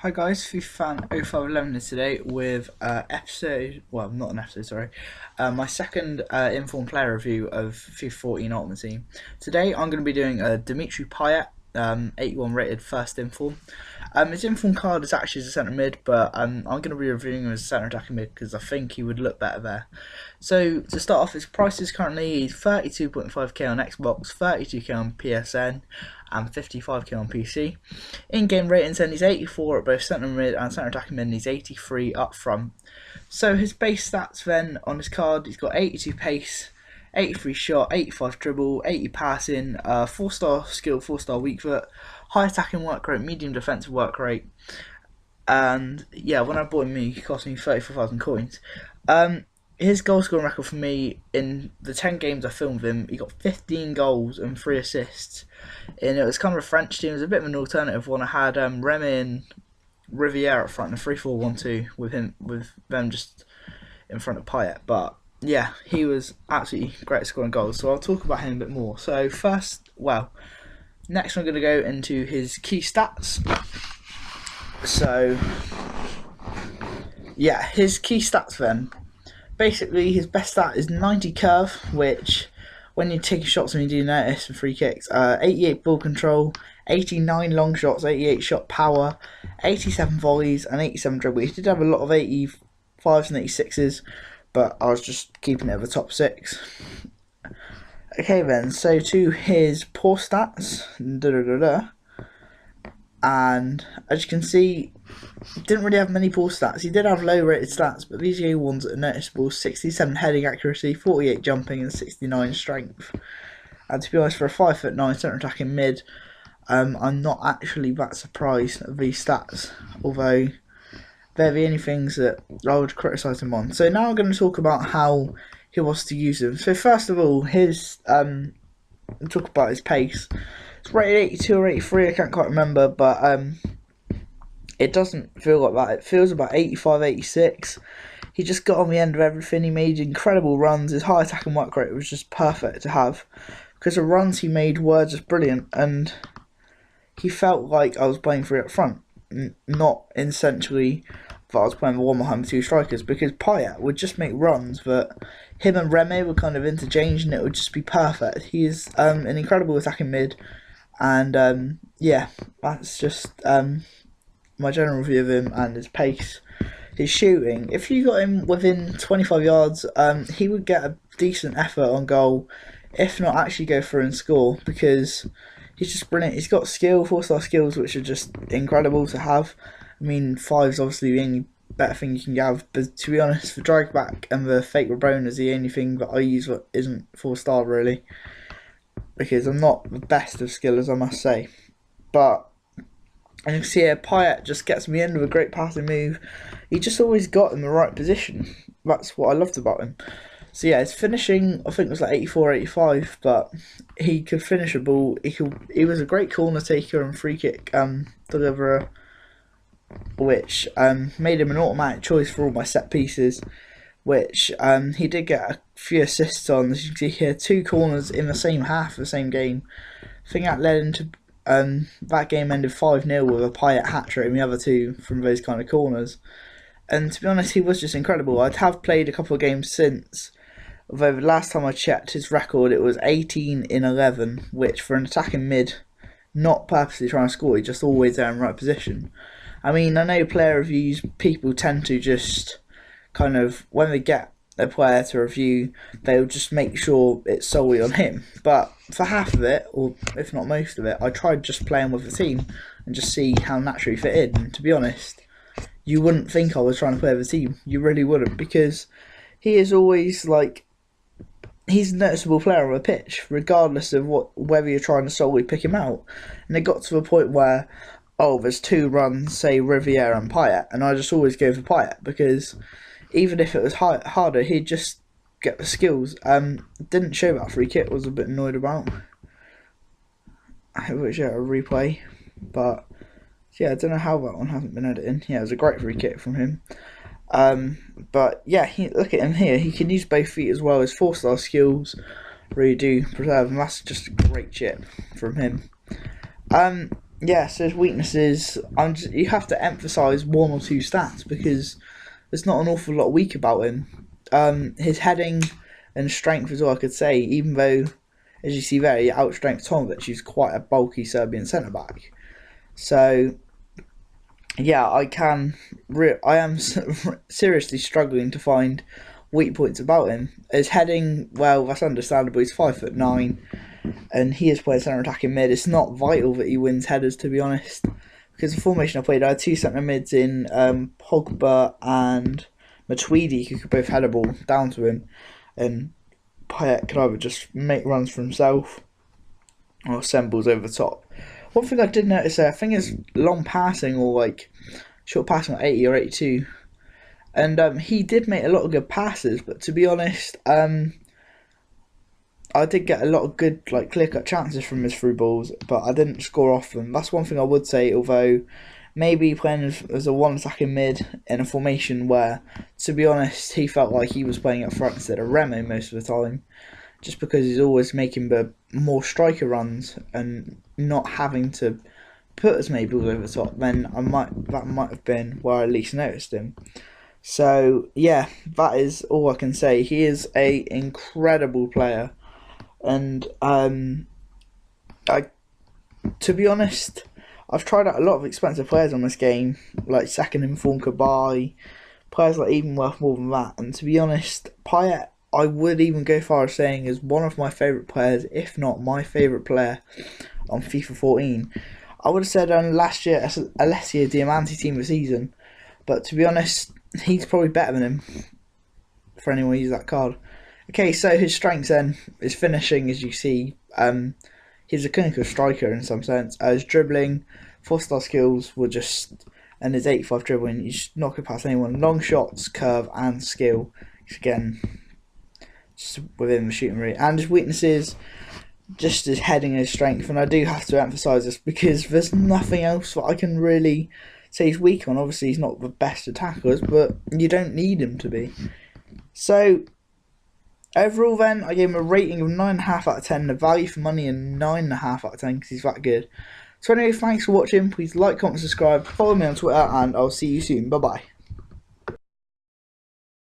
Hi guys, FIFA fan 0511 is today with not an episode, sorry, my second informed player review of FIFA 14 Ultimate Team. Today I'm going to be doing a Dmitri Payet 81 rated first inform. His inform card is actually as a centre mid, but I'm going to be reviewing him as a centre attacking mid because I think he would look better there. So to start off, his price is currently 32.5k on Xbox, 32k on PSN, and 55k on PC. In-game ratings then he's 84 at both centre mid and centre attacking mid, and he's 83 up front. So his base stats then on his card, he's got 82 pace, 83 shot, 85 dribble, 80 passing, 4-star skill, 4-star weak foot, high attacking work rate, medium defensive work rate, and yeah, when I bought him, he cost me 34,000 coins. His goal scoring record for me in the 10 games I filmed with him, he got 15 goals and 3 assists. And it was kind of a French team, it was a bit of an alternative one. I had Remy and Riviere up front in a 3-4-1-2 with them just in front of Payet. But yeah, he was absolutely great at scoring goals, so I'll talk about him a bit more. So next I'm going to go into his key stats. So yeah, his key stats then. Basically, his best stat is 90 curve, which when you're taking shots and you do notice and free kicks, 88 ball control, 89 long shots, 88 shot power, 87 volleys, and 87 dribble. He did have a lot of 85s and 86s, but I was just keeping it at the top 6. Okay then, so to his poor stats, and as you can see, didn't really have many poor stats. He did have low rated stats, but these are the ones that are noticeable: 67 heading accuracy, 48 jumping, and 69 strength. And to be honest, for a 5'9" centre attacking mid, I'm not actually that surprised at these stats, although they're the only things that I would criticise him on. So now I'm going to talk about how he was to use them. So first of all, talk about his pace. It's rated 82 or 83, I can't quite remember, but it doesn't feel like that. It feels about 85, 86. He just got on the end of everything. He made incredible runs. His high attacking work rate was just perfect to have, because the runs he made were just brilliant, and he felt like I was playing for it up front, not essentially that I was playing the one behind the two strikers, because Payet would just make runs that him and Remy were kind of interchanged, and it would just be perfect. He is an incredible attacking mid, and yeah, that's just my general review of him and his pace. His shooting, if you got him within 25 yards, he would get a decent effort on goal, if not actually go through and score, because he's just brilliant. He's got skill, 4-star skills, which are just incredible to have. I mean, 5's obviously the only better thing you can have, but to be honest, the drag back and the fake Rabona is the only thing that I use that isn't 4-star really, because I'm not the best of skillers, I must say. But and you can see here, Payet just gets me in with a great passing move. He just always got in the right position. That's what I loved about him. So yeah, his finishing, I think it was like 84, 85, but he could finish a ball. He was a great corner taker and free kick deliverer, which made him an automatic choice for all my set pieces, which he did get a few assists on. As you can see here, 2 corners in the same half of the same game. I think that led into that game ended 5-0 with a Payet hat-trick and the other 2 from those kind of corners. And to be honest, he was just incredible. I'd have played a couple of games since, although the last time I checked his record, it was 18 in 11, which for an attacking mid, not purposely trying to score, he's just always there in the right position. I mean, I know player reviews, people tend to just kind of, when they get a player to review, they'll just make sure it's solely on him. But for half of it, or if not most of it, I tried just playing with the team and just see how naturally fit in. And to be honest, you wouldn't think I was trying to play with the team. You really wouldn't, because he is always like, he's a noticeable player on the pitch, regardless of whether you're trying to solely pick him out. And it got to the point where, there's 2 runs, say Riviere and Payet, and I just always go for Payet, because even if it was harder, he'd just get the skills. Didn't show that free kick, was a bit annoyed about. I hope it showed a replay, but yeah, I don't know how that one hasn't been edited. Yeah, it was a great free kick from him. But yeah, look at him here. He can use both feet as well. His 4-star skills really do preserve, and that's just a great chip from him. yeah, so his weaknesses, you have to emphasise one or two stats because there's not an awful lot weak about him. His heading and strength is all I could say, even though, as you see there, he outstrength Tomovic, who's quite a bulky Serbian centre back. So, yeah, I am seriously struggling to find weak points about him. His heading, well, that's understandable. He's 5'9", and he is playing centre attacking mid. It's not vital that he wins headers, to be honest, because the formation I played, I had two centre mids in Pogba and Matuidi, who could both head a ball down to him, and Payet could either just make runs for himself or send balls over the top. One thing I did notice there, I think is long passing or like short passing at 80 or 82. And he did make a lot of good passes, but to be honest, I did get a lot of good like clear-cut chances from his through balls, but I didn't score off them. That's one thing I would say, although maybe playing as a one attacking mid in a formation where, to be honest, he felt like he was playing up front instead of Remo most of the time, just because he's always making the more striker runs and not having to put as many balls over the top, then that might have been where I least noticed him. So yeah, that is all I can say. He is a incredible player, and I, to be honest, I've tried out a lot of expensive players on this game, like second in form Kabay, players like even worth more than that. And to be honest, Payet, I would even go far as saying is one of my favourite players, if not my favourite player on FIFA 14. I would have said last year Alessio Diamanti team of the season, but to be honest, he's probably better than him for anyone who uses that card. Okay, so his strengths then is finishing, as you see. He's a clinical striker in some sense. His dribbling, 4-star skills were just, and his 85 dribbling, you just knock it past anyone. Long shots, curve, and skill. Again, just within the shooting rate. And his weaknesses, just his heading and his strength. And I do have to emphasise this because there's nothing else that I can really say he's weak on. Obviously, he's not the best attackers, but you don't need him to be. So, overall then, I gave him a rating of 9.5 out of 10, the value for money and 9.5 out of 10 because he's that good. So anyway, thanks for watching. Please like, comment, subscribe, follow me on Twitter, and I'll see you soon. Bye bye.